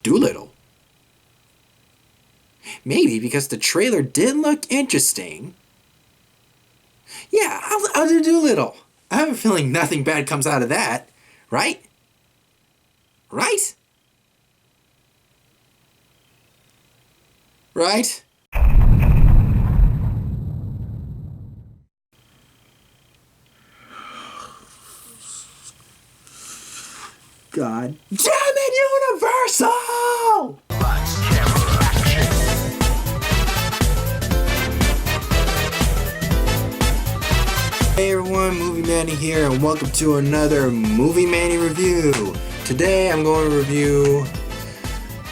Dolittle. Maybe because the trailer did look interesting. Yeah, I'll do Dolittle. I have a feeling nothing bad comes out of that, right? Right? Right? God damn it, Universal! Hey everyone, Movie Manny here, and welcome to another Movie Manny review. Today I'm going to review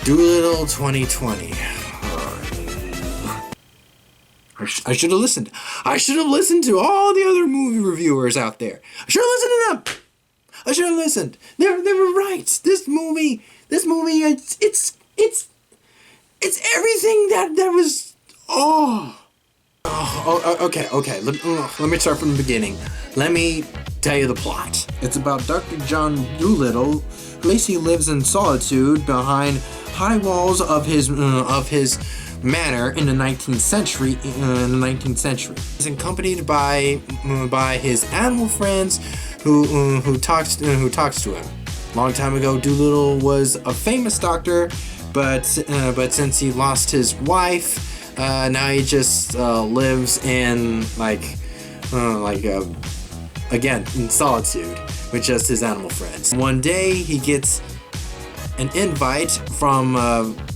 Dolittle 2020. I should have listened. I should have listened to all the other movie reviewers out there. I should have listened to them. I should have listened. They were right. This movie, it's everything that was. Okay. Let me start from the beginning. Let me tell you the plot. It's about Dr. John Dolittle. Lacey lives in solitude behind high walls of his manor in the 19th century. He's accompanied by his animal friends who talks to him. Long time ago, Dolittle was a famous doctor, but since he lost his wife, now he just lives in again in solitude with just his animal friends. One day he gets an invite from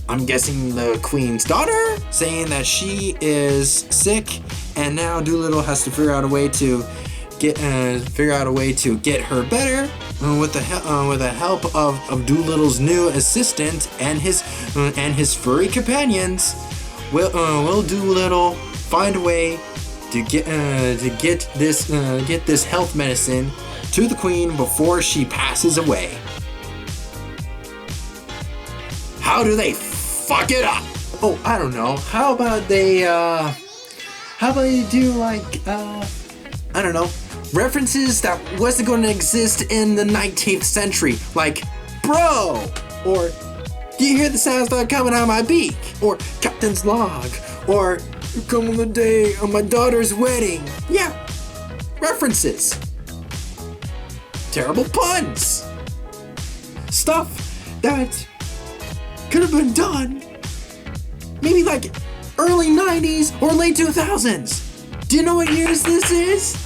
I'm guessing the Queen's daughter, saying that she is sick, and now Dolittle has to figure out a way to get her better with the help of Dolittle's new assistant and his furry companions. Will Dolittle find a way to get this health medicine to the Queen before she passes away? How do they fuck it up? Oh, I don't know. How about they do I don't know, references that wasn't going to exist in the 19th century, like bro, or do you hear the sounds that are coming out of my beak, or Captain's log, or come on the day of my daughter's wedding. Yeah, references. Terrible puns. Stuff that could have been done maybe like early 90s or late 2000s. Do you know what years this is?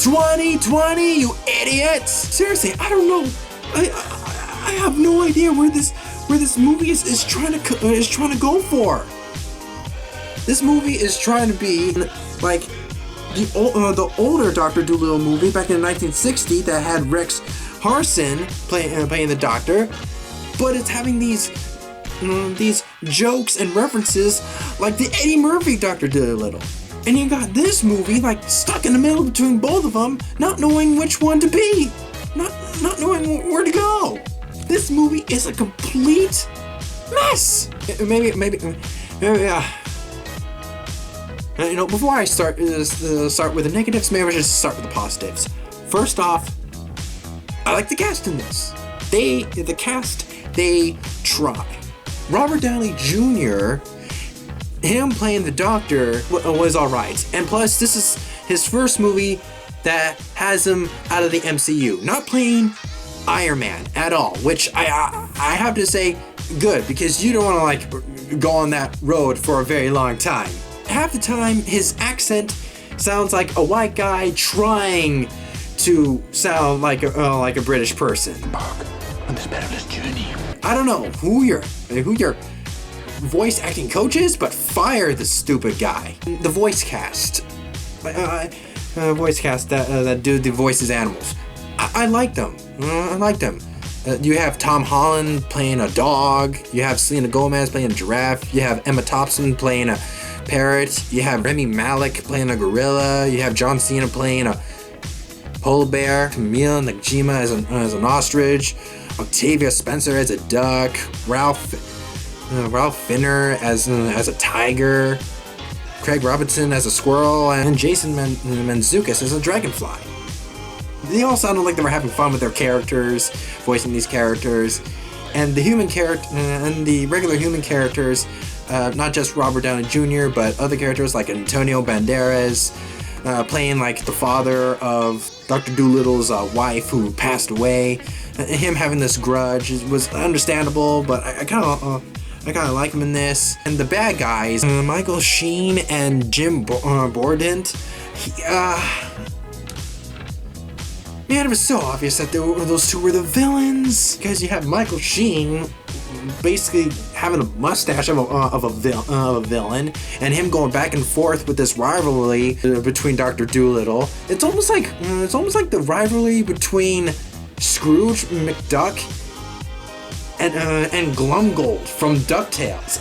2020, you idiots! Seriously, I don't know. I have no idea where this movie is trying to go for. This movie is trying to be like the older Dr. Dolittle movie back in 1960 that had Rex Harrison playing the Doctor, but it's having these jokes and references like the Eddie Murphy Dr. Dolittle. And you got this movie like stuck in the middle between both of them, not knowing which one to be, not knowing where to go. This movie is a complete mess. Maybe before I start with the negatives, maybe I should start with the positives. First off, I like the cast in this. They try. Robert Downey Jr., him playing the Doctor was alright. And plus, this is his first movie that has him out of the MCU. Not playing Iron Man at all, which I have to say, good, because you don't want to go on that road for a very long time. Half the time, his accent sounds like a white guy trying to sound like a British person. Embark on this perilous journey. I don't know who your voice acting coach is, but fire the stupid guy. The voice cast that do the voices animals. I like them. You have Tom Holland playing a dog. You have Selena Gomez playing a giraffe. You have Emma Thompson playing a parrot. You have Rami Malek playing a gorilla. You have John Cena playing a polar bear. Camille Najima as an ostrich. Octavia Spencer as a duck. Ralph Finner as a tiger. Craig Robinson as a squirrel, and Jason Mantzoukas as a dragonfly. They all sounded like they were having fun with their characters, voicing these characters, and the human character and the regular human characters, not just Robert Downey Jr., but other characters like Antonio Banderas, playing like the father of Dr. Dolittle's wife who passed away. Him having this grudge was understandable, but I kind of like him in this. And the bad guys, Michael Sheen and Jim Bordent, man, it was so obvious that those two were the villains. Because you have Michael Sheen basically having a mustache of a villain, and him going back and forth with this rivalry between Dr. Dolittle. It's almost like the rivalry between Scrooge McDuck and Glumgold from DuckTales.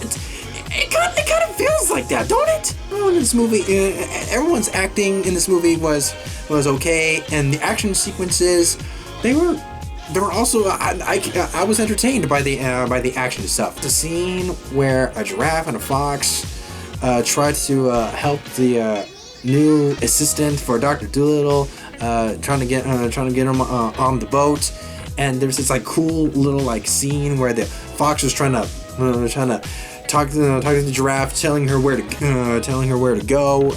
It kind of feels like that, don't it? In this movie, everyone's acting in this movie was okay, and the action sequences, they were also I was entertained by the action stuff. The scene where a giraffe and a fox try to help the new assistant for Dr. Dolittle, trying to get him on the boat, and there's this like cool little like scene where the fox was trying to talk to the giraffe, telling her where to go,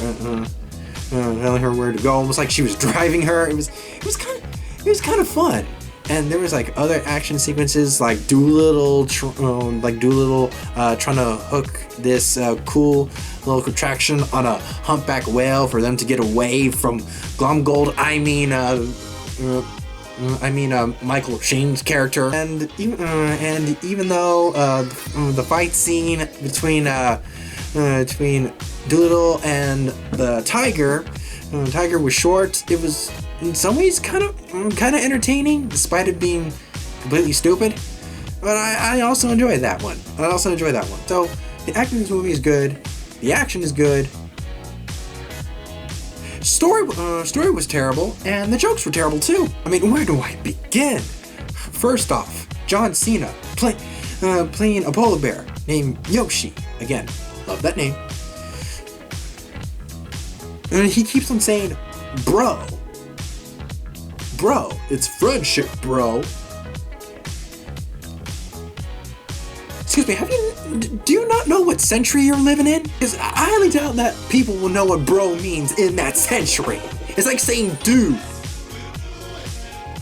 almost like she was driving her. It was kind of fun. And there was like other action sequences, like Dolittle trying to hook this cool little contraption on a humpback whale for them to get away from Glumgold. I mean Michael Sheen's character. And even though the fight scene between Dolittle and the tiger was short, it was in some ways kind of entertaining, despite it being completely stupid. But I also enjoyed that one. So the acting in this movie is good. The action is good. Story was terrible, and the jokes were terrible too. I mean, where do I begin? First off, John Cena playing a polar bear named Yoshi. Again, love that name. And he keeps on saying, bro, it's friendship, bro. Excuse me, do you not know what century you're living in? Because I highly doubt that people will know what bro means in that century. It's like saying dude.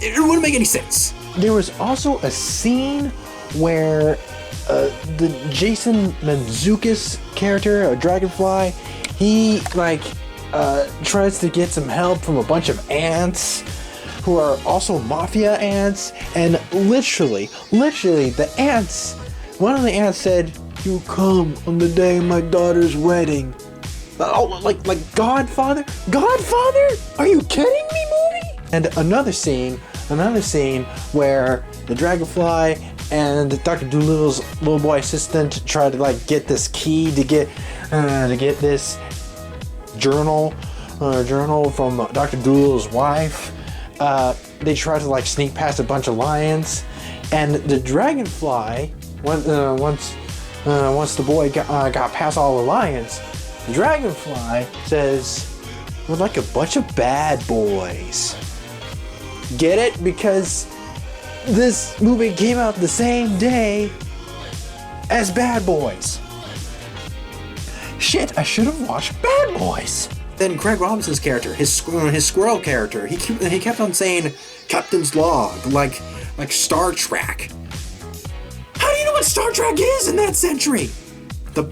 It wouldn't make any sense. There was also a scene where the Jason Mantzoukas character, a Dragonfly, he tries to get some help from a bunch of ants who are also mafia ants, and literally the ants, one of the ants said, "You come on the day of my daughter's wedding." Oh, like Godfather? Are you kidding me, movie? And another scene where the Dragonfly and Dr. Dolittle's little boy assistant try to get this key to get this journal from Dr. Dolittle's wife. They try to sneak past a bunch of lions, and the Dragonfly, once the boy got past all the lions, the Dragonfly says, "We're like a bunch of bad boys." Get it? Because this movie came out the same day as Bad Boys. Shit, I should have watched Bad Boys. Then Craig Robinson's character, his squirrel character, he kept on saying Captain's Log, like Star Trek. How do you know what Star Trek is in that century? The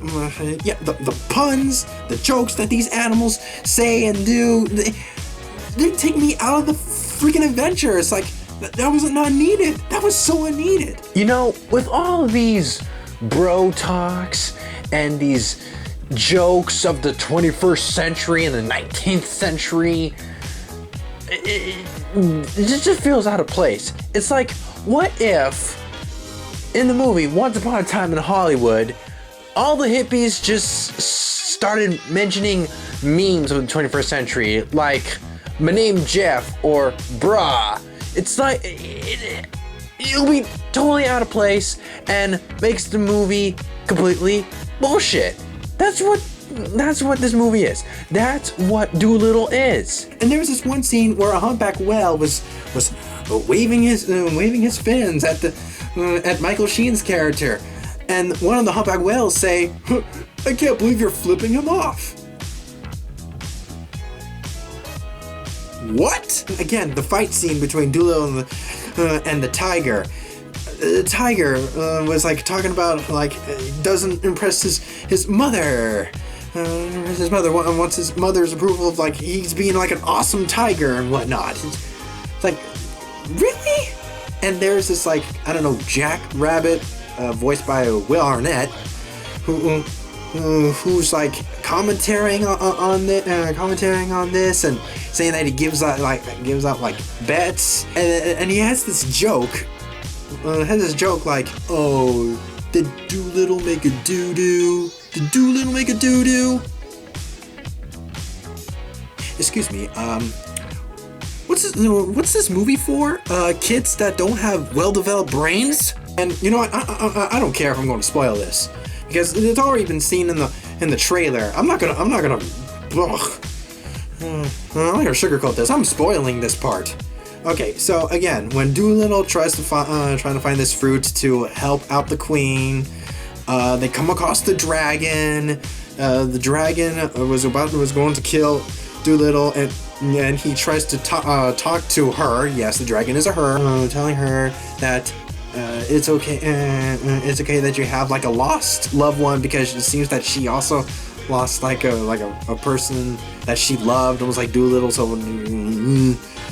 puns, the jokes that these animals say and do, they take me out of the freaking adventure. It's like, that was not needed. That was so unneeded. You know, with all of these bro talks and these jokes of the 21st century and the 19th century, it just feels out of place. It's like, what if in the movie Once Upon a Time in Hollywood, all the hippies just started mentioning memes of the 21st century, like "my name Jeff" or "brah"? It's like, it'll be totally out of place and makes the movie completely bullshit. That's what this movie is. That's what Dolittle is. And there was this one scene where a humpback whale was waving his fins at Michael Sheen's character, and one of the humpback whales say, "I can't believe you're flipping him off." What? Again, the fight scene between Dolittle and the tiger. The tiger was like talking about like doesn't impress his mother. His mother wants his mother's approval of like he's being like an awesome tiger and whatnot. It's like, really? And there's this like, I don't know, Jack Rabbit, voiced by Will Arnett, who's like commentating on this and saying that he gives out like bets, and he has this joke. Like, oh, did Dolittle make a doo-doo? Did Dolittle make a doo-doo? Excuse me, what's this movie for? Kids that don't have well-developed brains? And you know what? I don't care if I'm going to spoil this because it's already been seen in the trailer. I'm not gonna sugarcoat this. I'm spoiling this part. Okay, so again, when Dolittle trying to find this fruit to help out the queen, they come across the dragon. The dragon was going to kill Dolittle, and he tries to talk to her. Yes, the dragon is a her, telling her that it's okay. It's okay that you have like a lost loved one, because it seems that she also lost like a person that she loved and was like Dolittle. So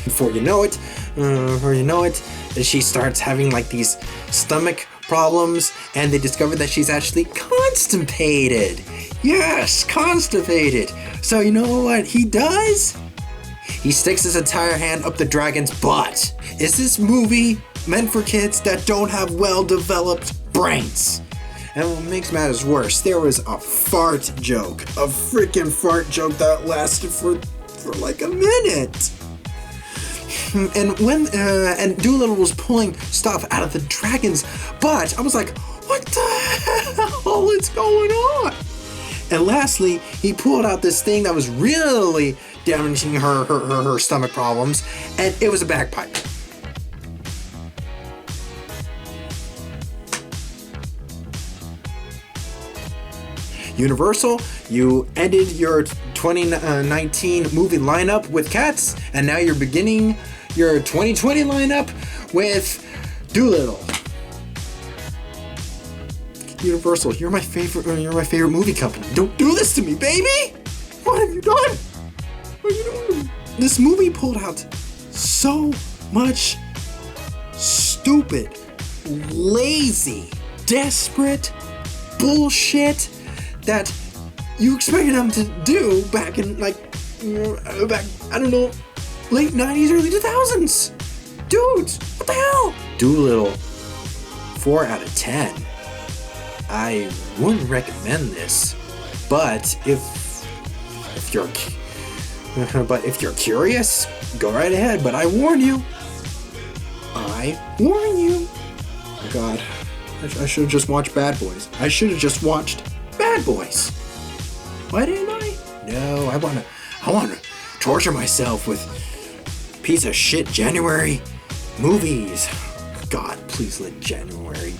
before you know it, she starts having like these stomach problems, and they discover that she's actually constipated. Yes, constipated. So you know what he does? He sticks his entire hand up the dragon's butt. Is this movie meant for kids that don't have well-developed brains? And what makes matters worse, there was a fart joke. A freaking fart joke that lasted for like a minute. And when Dolittle was pulling stuff out of the dragon's butt, I was like, what the hell is going on? And lastly, he pulled out this thing that was really damaging her stomach problems, and it was a bagpipe. Universal, you ended your 2019 movie lineup with Cats, and now you're beginning your 2020 lineup with Dolittle. Universal, you're my favorite movie company. Don't do this to me, baby! What have you done? What are you doing? This movie pulled out so much stupid, lazy, desperate bullshit that you expected them to do back in I don't know, late 90s, early 2000s. Dudes, what the hell? Dolittle, 4 out of 10. I wouldn't recommend this, but if you're curious, go right ahead. But I warn you. Oh God, I should have just watched Bad Boys. I should have just watched Bad Boys. Why didn't I? No, I wanna torture myself with piece of shit January movies. God, please let January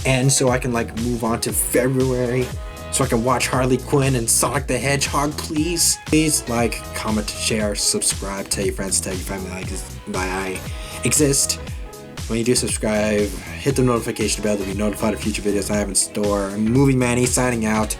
end so I can like move on to February, so I can watch Harley Quinn and Sonic the Hedgehog. Please like, comment, share, subscribe, tell your friends, tell your family I exist. When you do subscribe, hit the notification bell to be notified of future videos I have in store. I'm Movie Manny signing out.